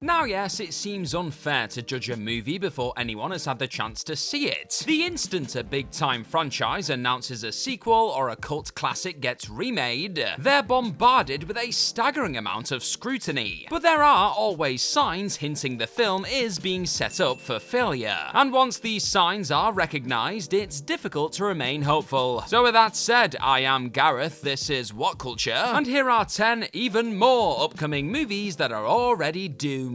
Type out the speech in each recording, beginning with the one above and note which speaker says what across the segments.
Speaker 1: Now yes, it seems unfair to judge a movie before anyone has had the chance to see it. The instant a big-time franchise announces a sequel or a cult classic gets remade, they're bombarded with a staggering amount of scrutiny. But there are always signs hinting the film is being set up for failure. And once these signs are recognised, it's difficult to remain hopeful. So with that said, I am Gareth, this is What Culture, and here are 10 even more upcoming movies that are already doomed.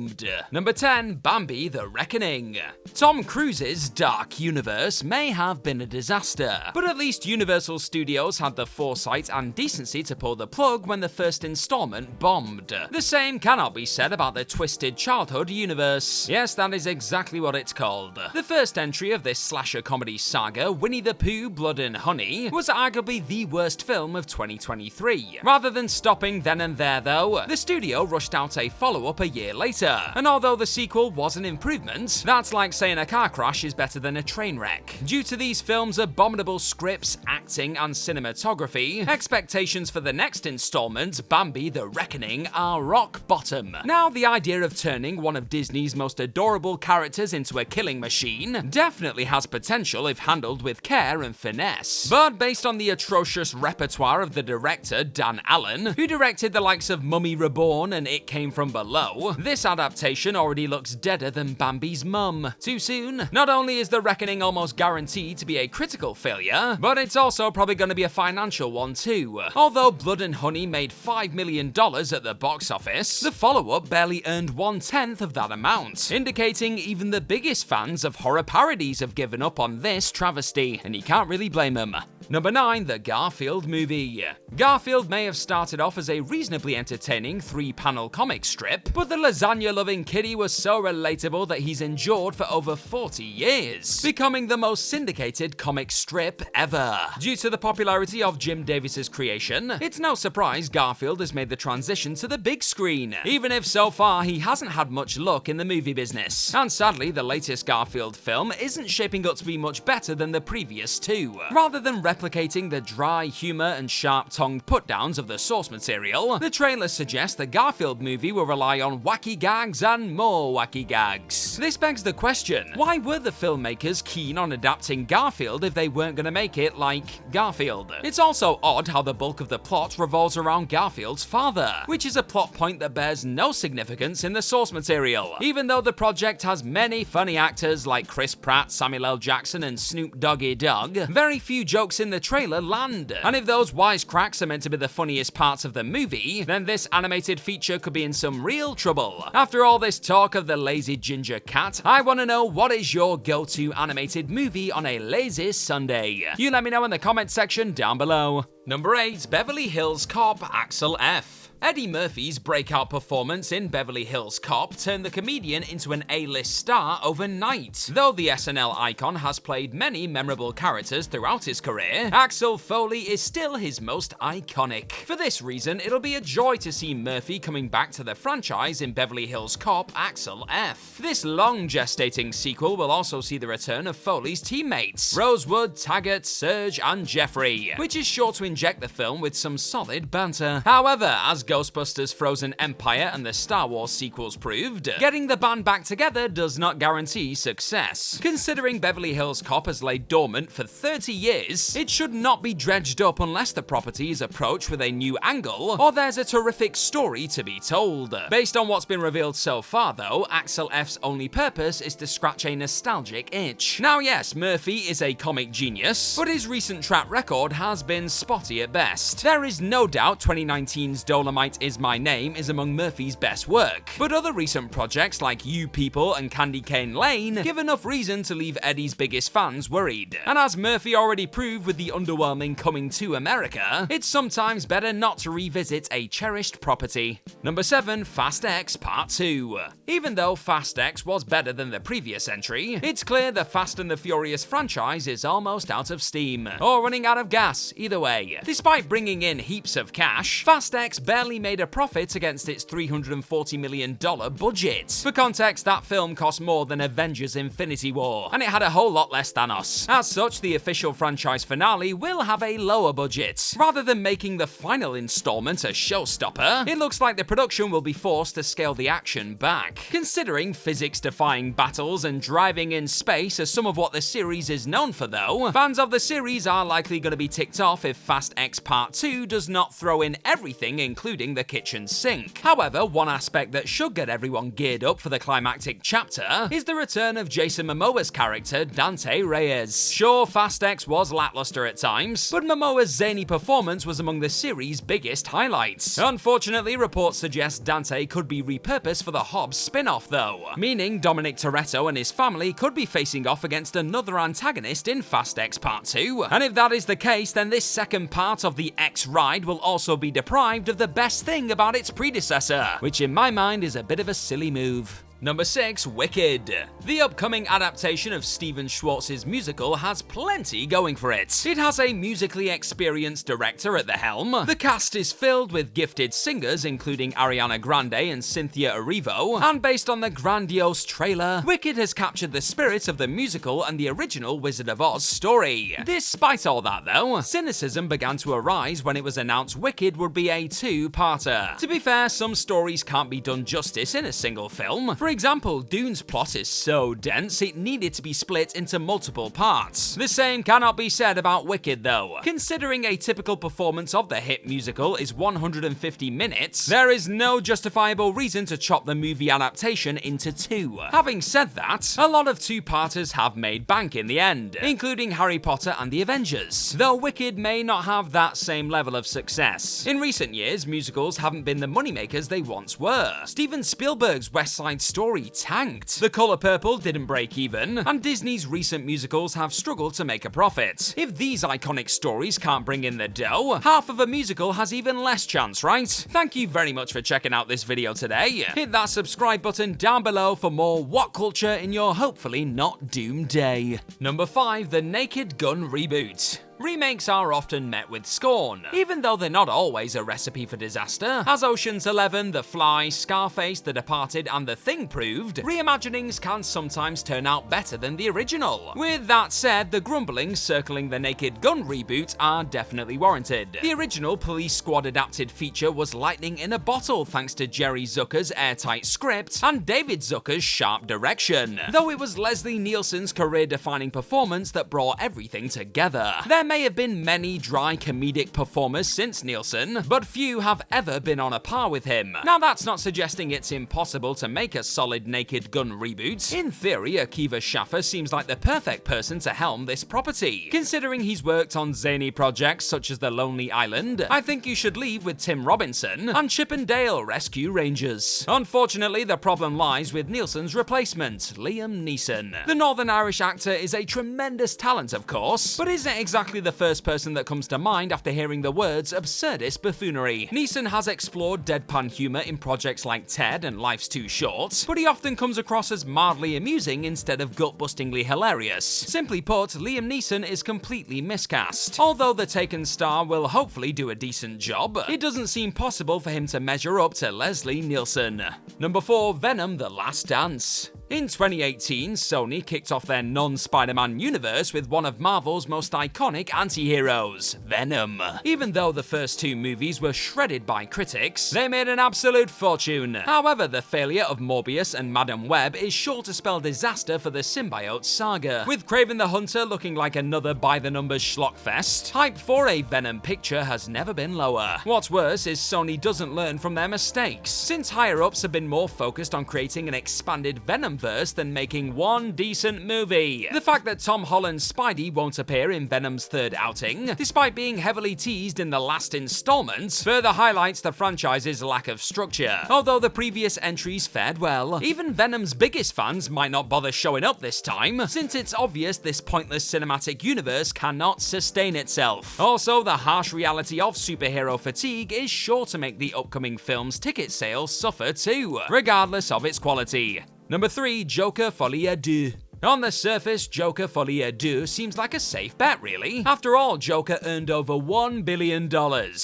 Speaker 1: Number 10, Bambi The Reckoning. Tom Cruise's dark universe may have been a disaster, but at least Universal Studios had the foresight and decency to pull the plug when the first installment bombed. The same cannot be said about the Twisted Childhood universe. Yes, that is exactly what it's called. The first entry of this slasher comedy saga, Winnie the Pooh, Blood and Honey, was arguably the worst film of 2023. Rather than stopping then and there though, the studio rushed out a follow-up a year later. And although the sequel was an improvement, that's like saying a car crash is better than a train wreck. Due to these films' abominable scripts, acting, and cinematography, expectations for the next installment, Bambi The Reckoning, are rock bottom. Now, the idea of turning one of Disney's most adorable characters into a killing machine definitely has potential if handled with care and finesse. But based on the atrocious repertoire of the director, Dan Allen, who directed the likes of Mummy Reborn and It Came From Below, this adaptation already looks deader than Bambi's mum. Too soon? Not only is The Reckoning almost guaranteed to be a critical failure, but it's also probably going to be a financial one too. Although Blood and Honey made $5 million at the box office, the follow-up barely earned 1/10 of that amount, indicating even the biggest fans of horror parodies have given up on this travesty, and you can't really blame them. Number 9, the Garfield Movie. Garfield may have started off as a reasonably entertaining 3-panel comic strip, but the lasagna-loving kiddie was so relatable that he's endured for over 40 years, becoming the most syndicated comic strip ever. Due to the popularity of Jim Davis's creation, it's no surprise Garfield has made the transition to the big screen, even if so far he hasn't had much luck in the movie business. And sadly, the latest Garfield film isn't shaping up to be much better than the previous two. Rather than replicating the dry humor and sharp-tongued put-downs of the source material, the trailer suggests the Garfield movie will rely on wacky gags and more wacky gags. This begs the question, why were the filmmakers keen on adapting Garfield if they weren't gonna make it like Garfield? It's also odd how the bulk of the plot revolves around Garfield's father, which is a plot point that bears no significance in the source material. Even though the project has many funny actors like Chris Pratt, Samuel L. Jackson, and Snoop Doggy Dogg, very few jokes in the trailer land. And if those wisecracks are meant to be the funniest parts of the movie, then this animated feature could be in some real trouble. After all this talk of the lazy ginger cat, I want to know, what is your go-to animated movie on a lazy Sunday? You let me know in the comment section down below. Number 8, Beverly Hills Cop Axel F. Eddie Murphy's breakout performance in Beverly Hills Cop turned the comedian into an A-list star overnight. Though the SNL icon has played many memorable characters throughout his career, Axel Foley is still his most iconic. For this reason, it'll be a joy to see Murphy coming back to the franchise in Beverly Hills Cop Axel F. This long gestating sequel will also see the return of Foley's teammates, Rosewood, Taggart, Serge, and Jeffrey, which is sure to inject the film with some solid banter. However, as Ghostbusters Frozen Empire and the Star Wars sequels proved, getting the band back together does not guarantee success. Considering Beverly Hills Cop has laid dormant for 30 years, it should not be dredged up unless the property is approached with a new angle or there's a terrific story to be told. Based on what's been revealed so far though, Axel F's only purpose is to scratch a nostalgic itch. Now yes, Murphy is a comic genius, but his recent track record has been spotty at best. There is no doubt 2019's Dolomite Is My Name is among Murphy's best work, but other recent projects like You People and Candy Cane Lane give enough reason to leave Eddie's biggest fans worried. And as Murphy already proved with the underwhelming Coming to America, it's sometimes better not to revisit a cherished property. Number 7, Fast X Part 2. Even though Fast X was better than the previous entry, it's clear the Fast and the Furious franchise is almost out of steam, or running out of gas, either way. Despite bringing in heaps of cash, Fast X barely barely made a profit against its $340 million budget. For context, that film cost more than Avengers Infinity War, and it had a whole lot less Thanos. As such, the official franchise finale will have a lower budget. Rather than making the final installment a showstopper, it looks like the production will be forced to scale the action back. Considering physics-defying battles and driving in space are some of what the series is known for though, fans of the series are likely going to be ticked off if Fast X Part 2 does not throw in everything including the kitchen sink. However, one aspect that should get everyone geared up for the climactic chapter is the return of Jason Momoa's character Dante Reyes. Sure, Fast X was lackluster at times, but Momoa's zany performance was among the series' biggest highlights. Unfortunately, reports suggest Dante could be repurposed for the Hobbs spin-off though, meaning Dominic Toretto and his family could be facing off against another antagonist in Fast X Part 2. And if that is the case, then this second part of the X ride will also be deprived of the best thing about its predecessor, which in my mind is a bit of a silly move. Number 6, Wicked. The upcoming adaptation of Steven Schwartz's musical has plenty going for it. It has a musically experienced director at the helm. The cast is filled with gifted singers including Ariana Grande and Cynthia Erivo, and based on the grandiose trailer, Wicked has captured the spirit of the musical and the original Wizard of Oz story. Despite all that though, cynicism began to arise when it was announced Wicked would be a two-parter. To be fair, some stories can't be done justice in a single film. For example, Dune's plot is so dense it needed to be split into multiple parts. The same cannot be said about Wicked though. Considering a typical performance of the hit musical is 150 minutes, there is no justifiable reason to chop the movie adaptation into two. Having said that, a lot of two-parters have made bank in the end, including Harry Potter and the Avengers, though Wicked may not have that same level of success. In recent years, musicals haven't been the moneymakers they once were. Steven Spielberg's West Side Story tanked, The Color Purple didn't break even, and Disney's recent musicals have struggled to make a profit. If these iconic stories can't bring in the dough, half of a musical has even less chance, right? Thank you very much for checking out this video today. Hit that subscribe button down below for more what culture in your hopefully not doomed day. Number 5, The Naked Gun reboot. Remakes are often met with scorn, even though they're not always a recipe for disaster. As Ocean's 11, The Fly, Scarface, The Departed, and The Thing proved, reimaginings can sometimes turn out better than the original. With that said, the grumblings circling the Naked Gun reboot are definitely warranted. The original Police Squad adapted feature was lightning in a bottle thanks to Jerry Zucker's airtight script and David Zucker's sharp direction, though it was Leslie Nielsen's career-defining performance that brought everything together. There may have been many dry comedic performers since Nielsen, but few have ever been on a par with him. Now that's not suggesting it's impossible to make a solid Naked Gun reboot. In theory, Akiva Schaffer seems like the perfect person to helm this property. Considering he's worked on zany projects such as The Lonely Island, I think you should leave with Tim Robinson and Chip and Dale Rescue Rangers. Unfortunately, the problem lies with Nielsen's replacement, Liam Neeson. The Northern Irish actor is a tremendous talent, of course, but isn't exactly the first person that comes to mind after hearing the words absurdist buffoonery. Neeson has explored deadpan humor in projects like Ted and Life's Too Short, but he often comes across as mildly amusing instead of gut-bustingly hilarious. Simply put, Liam Neeson is completely miscast. Although the Taken star will hopefully do a decent job, it doesn't seem possible for him to measure up to Leslie Nielsen. Number 4, Venom: The Last Dance. In 2018, Sony kicked off their non-Spider-Man universe with one of Marvel's most iconic anti-heroes, Venom. Even though the first two movies were shredded by critics, they made an absolute fortune. However, the failure of Morbius and Madam Web is sure to spell disaster for the symbiote saga, with Kraven the Hunter looking like another by-the-numbers schlockfest. Hype for a Venom picture has never been lower. What's worse is Sony doesn't learn from their mistakes, since higher-ups have been more focused on creating an expanded Venom verse than making one decent movie. The fact that Tom Holland's Spidey won't appear in Venom's third outing, despite being heavily teased in the last installment, further highlights the franchise's lack of structure. Although the previous entries fared well, even Venom's biggest fans might not bother showing up this time, since it's obvious this pointless cinematic universe cannot sustain itself. Also, the harsh reality of superhero fatigue is sure to make the upcoming film's ticket sales suffer too, regardless of its quality. Number 3, Joker Folie à Deux. On the surface, Joker Folie à Deux seems like a safe bet, really. After all, Joker earned over $1 billion,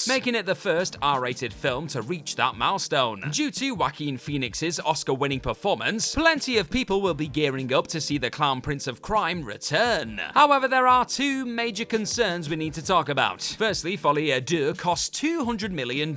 Speaker 1: making it the first R-rated film to reach that milestone. Due to Joaquin Phoenix's Oscar-winning performance, plenty of people will be gearing up to see the Clown Prince of Crime return. However, there are two major concerns we need to talk about. Firstly, Folie à Deux cost $200 million,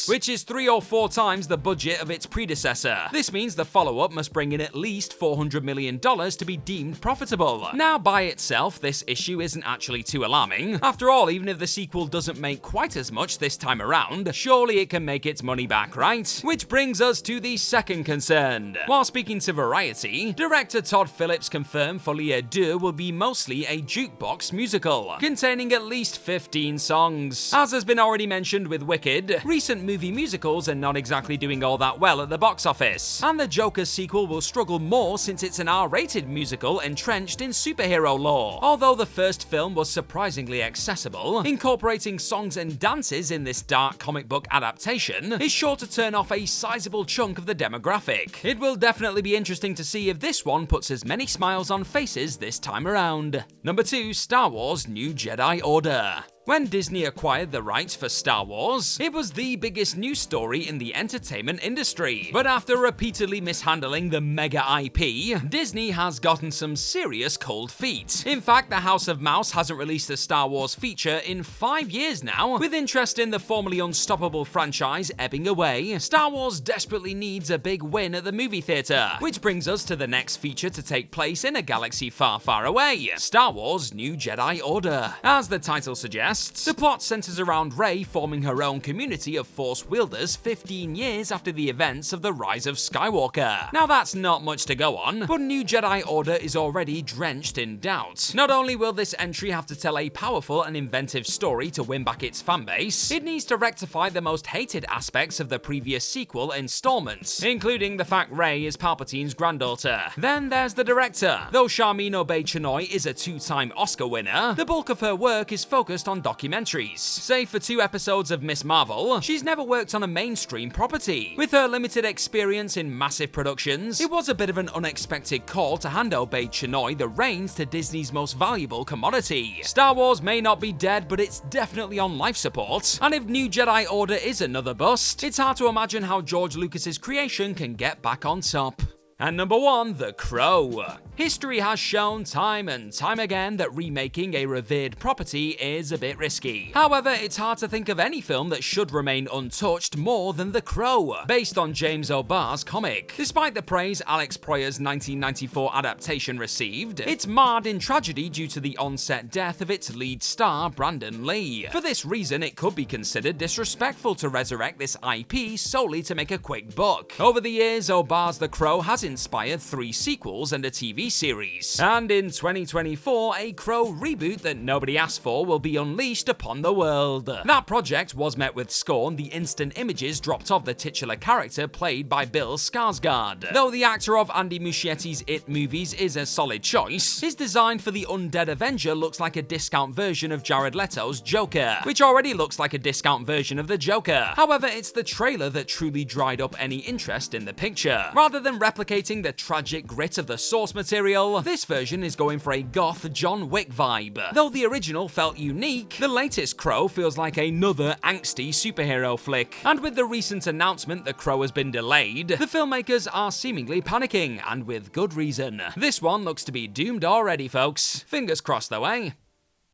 Speaker 1: which is 3 or 4 times the budget of its predecessor. This means the follow-up must bring in at least $400 million to be deemed profitable. Now, by itself, this issue isn't actually too alarming. After all, even if the sequel doesn't make quite as much this time around, surely it can make its money back, right? Which brings us to the second concern. While speaking to Variety, director Todd Phillips confirmed Folie à Deux will be mostly a jukebox musical, containing at least 15 songs. As has been already mentioned with Wicked, recent movie musicals are not exactly doing all that well at the box office, and the Joker sequel will struggle more since it's an R-rated musical entrenched in superhero lore. Although the first film was surprisingly accessible, incorporating songs and dances in this dark comic book adaptation is sure to turn off a sizable chunk of the demographic. It will definitely be interesting to see if this one puts as many smiles on faces this time around. Number 2, Star Wars New Jedi Order. When Disney acquired the rights for Star Wars, it was the biggest news story in the entertainment industry. But after repeatedly mishandling the mega IP, Disney has gotten some serious cold feet. In fact, the House of Mouse hasn't released a Star Wars feature in 5 years now, with interest in the formerly unstoppable franchise ebbing away. Star Wars desperately needs a big win at the movie theater, which brings us to the next feature to take place in a galaxy far, far away: Star Wars New Jedi Order. As the title suggests, the plot centers around Rey forming her own community of Force wielders 15 years after the events of the Rise of Skywalker. Now that's not much to go on, but New Jedi Order is already drenched in doubt. Not only will this entry have to tell a powerful and inventive story to win back its fanbase, it needs to rectify the most hated aspects of the previous sequel installments, including the fact Rey is Palpatine's granddaughter. Then there's the director. Though Charmin Obaid-Chinoy is a 2-time Oscar winner, the bulk of her work is focused on documentaries. Save for 2 episodes of Miss Marvel, she's never worked on a mainstream property. With her limited experience in massive productions, it was a bit of an unexpected call to hand Obaid-Chinoy the reins to Disney's most valuable commodity. Star Wars may not be dead, but it's definitely on life support, and if New Jedi Order is another bust, it's hard to imagine how George Lucas's creation can get back on top. And number 1, The Crow. History has shown time and time again that remaking a revered property is a bit risky. However, it's hard to think of any film that should remain untouched more than The Crow, based on James O'Barr's comic. Despite the praise Alex Proyer's 1994 adaptation received, it's marred in tragedy due to the on-set death of its lead star, Brandon Lee. For this reason, it could be considered disrespectful to resurrect this IP solely to make a quick buck. Over the years, O'Barr's The Crow has inspired 3 sequels and a TV series. And in 2024, a Crow reboot that nobody asked for will be unleashed upon the world. That project was met with scorn the instant images dropped of the titular character played by Bill Skarsgård. Though the actor of Andy Muschietti's It movies is a solid choice, his design for the undead Avenger looks like a discount version of Jared Leto's Joker, which already looks like a discount version of the Joker. However, it's the trailer that truly dried up any interest in the picture. Rather than replicating the tragic grit of the source material, this version is going for a goth John Wick vibe. Though the original felt unique, the latest Crow feels like another angsty superhero flick. And with the recent announcement the Crow has been delayed, the filmmakers are seemingly panicking, and with good reason. This one looks to be doomed already, folks. Fingers crossed though, eh?